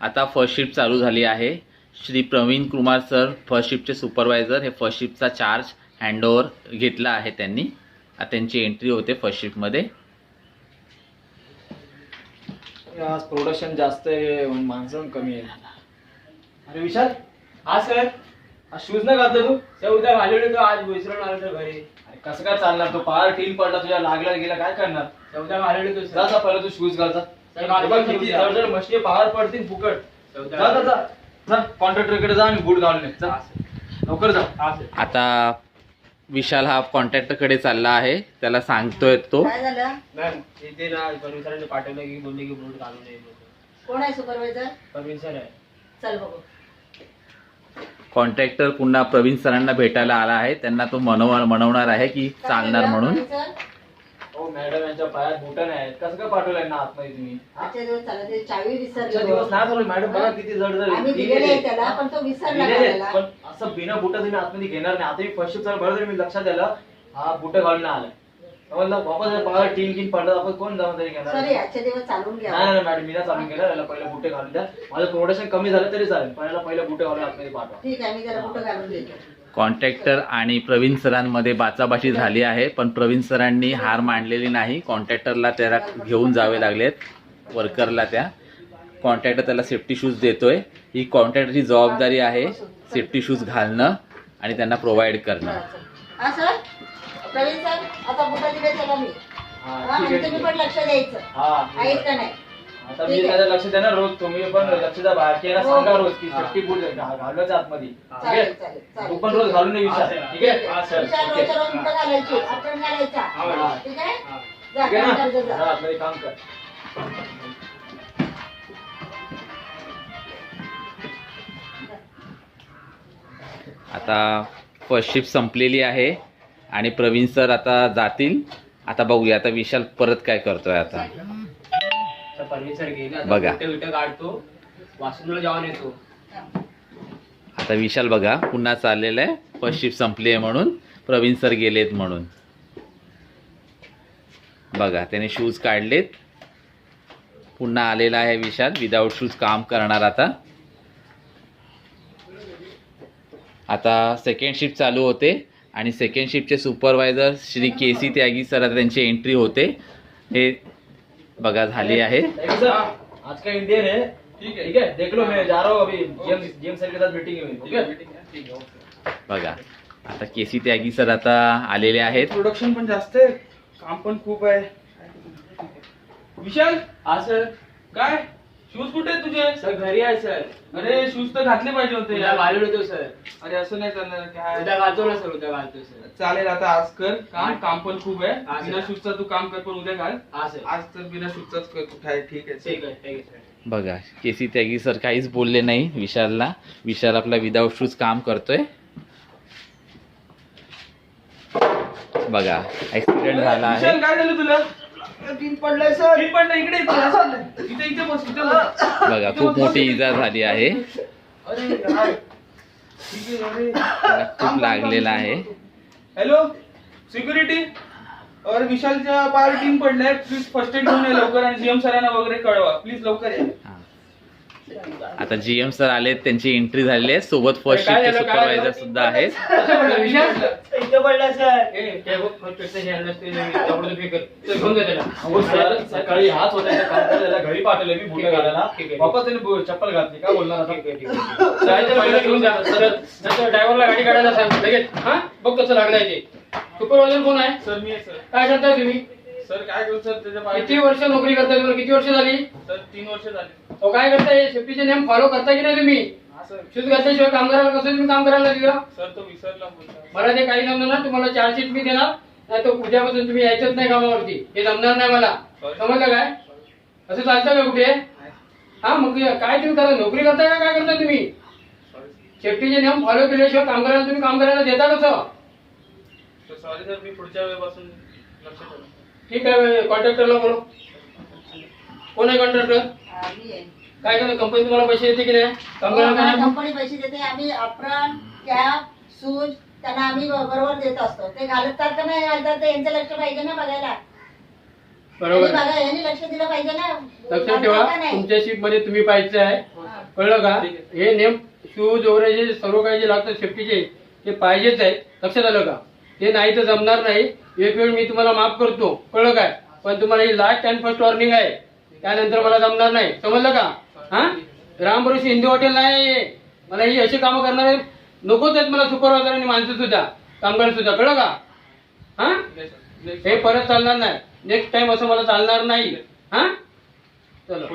आता first shift चालू झाली आहे। श्री प्रवीण कुमार सर फर्स्ट शिफ्टचे सुपरवायझर हे फर्स्ट शिफ्टचा चार्ज हँडओव्हर घेतला आहे त्यांनी। आता त्यांची एंट्री होते फर्स्ट शिफ्टमध्ये। आज प्रोडक्शन जास्त आहे, माणसं कमी आहे। अरे विशाल, हा सर, आज शूज नाही घातला तू? सर उद्या घालवले तो, आज विसरून आलो तर घरी। अरे कसं काय चालणार? तो पार टीन पडला तुझ्या, लागला गेला, काय करणार? सर उद्या घालवले तो जा जा, पहिला तू शूज घालता। किती जर मशीन पहार पडतील फुकट। जा जा जा जा, कॉन्ट्रॅक्टरकडे जा आणि बूट घालून ये, जा लवकर जा। आता विशाल हा कॉन्ट्रॅक्टरकडे चालला आहे, त्याला सांगतोय तो। काय झालं? मॅम इथे ना परवीन सरांनी पाठवलं की बोलले की बूट घालून ये। कोण आहे सुपरवायझर? परवीन सर आहे। चल बघू। कॉन्ट्रॅक्टर पुन्हा प्रवीण सरांना भेटायला आला आहे, त्यांना तो मनवणार आहे की चालणार म्हणून। हो मॅडम, यांच्या पायात बूट नाही, कसं काय पाठवलंय ना आतमध्ये तुम्ही? आजच्या दिवस चालत आहे, चावी आजच्या विसरली. दिवस नाही झालं मॅडम, बघा किती जड जड आम्ही दिलेले आहे त्याला, पण तो विसरला घालायला. पण असं बिना बुटा तुम्ही आतमध्ये घेणार नाही। आता मी फर्स्ट शिफ्ट बरोबर मी लक्षात द्यायला हा बुट घालून आलाय, म्हणलं वापस पायात टीन कीन पडलं आपण कोण जबाबदारी घेणार? सॉरी, आजच्या दिवस चालून घ्या. नाही मॅडम, मी ना चालून गेला, याला पहिलं बुटे घालून द्या। माझं प्रोडक्शन कमी झालं तरी चालेल, पण याला पहिलं बुटे घालून आतमध्ये पाठवा। ठीक आहे, मी जरा कुठं घालून देतो. कॉन्ट्रॅक्टर आणि प्रवीण सरांमध्ये बाचाबाची झाली आहे, पण प्रवीण सरांनी हार मांडलेली नाही। कॉन्ट्रॅक्टरला त्याला घेऊन जावे लागलेत, वर्करला त्या। कॉन्ट्रॅक्टर त्याला सेफ्टी शूज देतोय। ही कॉन्ट्रॅक्टरची जबाबदारी आहे, सेफ्टी शूज घालणं आणि त्यांना प्रोव्हाइड करणं। हा सर, प्रवीण सर, आता कुठं दिले चला मी. हा, म्हणजे तुम्ही पण लक्ष द्यायचं. हा आहेत का नाही? आता मी त्याला लक्ष देणार रोज, तुम्ही पण लक्ष द्या। बाहेर सांगा रोज की सेफ्टी बूट घालवायचं आतमध्ये, ठीक आहे? चालेल चालेल तू चालेल. पण रोज घालून ये विशाल, ठीक आहे? हा सर, विशाल रोजच्या रोज कुठं घालायची, आपण घालायचा. हा. ठीक आहे? जा, ठीक आहे काम ना? कर, जा, जा, जा. आतमध्ये काम कर। आता फर्स्ट शिफ्ट संपलेली आहे आणि प्रवीण सर आता जातील। आता बघूया आता विशाल परत काय करतोय। आता तर परवीन सर गेले, बघा. विट काढतो, वासनला जाऊन येतो। आता विशाल बघा पुन्हा चाललेला आहे, फर्स्ट शिफ्ट संपली आहे म्हणून, प्रवीण सर गेलेत म्हणून। बघा त्याने शूज काढलेत, पुन्हा आलेला आहे विशाल विदाऊट शूज काम करणार। आता सेकंड शिफ्ट चालू होते आणि सेकंड शिफ्टचे सुपरवायझर श्री केसी त्यागी सर आता त्यांची एंट्री होते। हे बघा झाली आहे। आज का इंडियन है, ठीक है, देख लो, मैं जा रहा हूँ अभी जीएम सर के साथ मीटिंग है, ठीक है? बघा आता केसी त्यागी सर आता आलेले आहेत। प्रोडक्शन पण जास्त आहे, काम पण खूप आहे। विशाल, हा सर, काय शूज कुठे आहेत तुझे? सर घरी आहे सर। अरे शूज तर घातले पाहिजे होते उद्या यार। घालवले तो सर। अरे असं नाही चालणार, काय उद्या घालतो ना सर, उद्या घालतो सर। चालेल, आता आज कर काम, काम पण खूप आहे। हा, बिना सर. शूजचा तू काम कर, पण उद्या घाल। हा सर, आज तर बिना शूजचाच कर, कुठे आहे? ठीक आहे, ठीक आहे, ठीक आहे सर। बघा केसी त्यागी सर काहीच बोलले नाही विशालला। विशाल आपला विदाऊट शूज काम करतोय। बघा ऍक्सिडेंट झाला विशाल, आहे। काय झालं तुला? तीन पडलंय सर. तीन पडलं, इकडे इथे इथे बस, इथे बस। बघा खूप मोठी इजा झाली आहे, अरे यार, ठीक आहे, अरे त्याला खूप लागलेला आहे। हॅलो सिक्युरिटी, और विशालच्या पायावर टीम पडलाय, प्लीज फर्स्ट एड घेऊन ये लवकर, आणि जीएम सरांना वगैरे कळवा, प्लीज लवकर या। हा. आता जीएम सर आले, त्यांची एंट्री झालेली आहे, सोबत फर्स्ट शिफ्टचे सुपरवायझर सुद्धा आहेत। इथे पडला सर। ते बघ, फक्त ह्यांना ते तेवढं पे कर. ते घेऊन जा त्याला. हो सर, सकाळी हाच होता काम करायला, घरी पाठवले मी बुट घालायला, ठीक आहे. वापस त्याने चप्पल घातली, काय बोलणार आता? ठीक आहे, ठीक आहे. जायचं पहिलं घेऊन जा. सर ड्रायव्हरला गाडी काढायला सांग लगेच। हा बघ कसं लागलंय ते। सुपरवायझर कोण आहे? सर मी आहे सर। काय करताय तुम्ही? सर काय करू सर, त्याच्या पायावर किती वर्ष नोकरी करताय? तुम्हाला किती वर्ष झाली? सर 3 वर्ष झाली। तो काय करताय? सेफ्टीचे नियम फॉलो करताय की नाही तुम्ही? हा सर, शूज घातल्याशिवाय कामगाराला कसं तुम्ही काम करायला दिलं? सर तो विसरला बोलता। मला ते काही जमणार ना, तुम्हाला चार्जशीट मी देणार, नाही तर उद्यापासून तुम्ही यायचंच नाही कामावरती, हे जमणार नाही मला। समजलं काय? असं चालतं का कुठे? हा मग काय तुम्ही करा, नोकरी करताय का काय करताय तुम्ही? सेफ्टीचे नियम फॉलो केल्याशिवाय कामगाराला तुम्ही काम करायला देता कसं? सॉरी सर, मी पुढच्या वेळेपासून लक्ष ठेवेन। ठीक आहे, कॉन्ट्रॅक्टरला बोलो। कोण आहे कॉन्ट्रॅक्टर? मी आहे. काय करतो, कंपनी तुम्हाला पैसे देते की नाही? कामगारांना कंपनी पैसे देते, आम्ही अप्रण, कॅप, शूज त्यांना आम्ही बरोबर देत असतो। ते घालतात का नाही घालतात, ते यांचं लक्ष पाहिजे ना बघायला। बरोबर यांनी बघा, यांनी लक्ष दिलं पाहिजे ना, लक्षात घालतात ठेवा, का नाही? तुमच्या शिफ्ट मध्ये तुम्ही पाहिजे आहे, कळलं का? हे नेम शूज वगैरे जे सर्व काही जे लागतं सेफ्टीचे ते पाहिजेच आहे. लक्षात आलं का? ते नाही तर जमणार नाही. एक वेळ मी तुम्हाला माफ करतो, कळलं काय? पण तुम्हाला ही लास्ट अँड फर्स्ट वॉर्निंग आहे. त्यानंतर मला जमणार नाही, समजलं का? हा, रामभरोशी हिंदू हॉटेल नाही. मला ही अशी कामं करणारे नकोच आहेत मला, सुपरवायझर आणि माणसं सुद्धा, कामगार सुद्धा, कळलं का? हा, हे परत चालणार नाही. नेक्स्ट टाइम असं मला चालणार नाही. हा, चलो.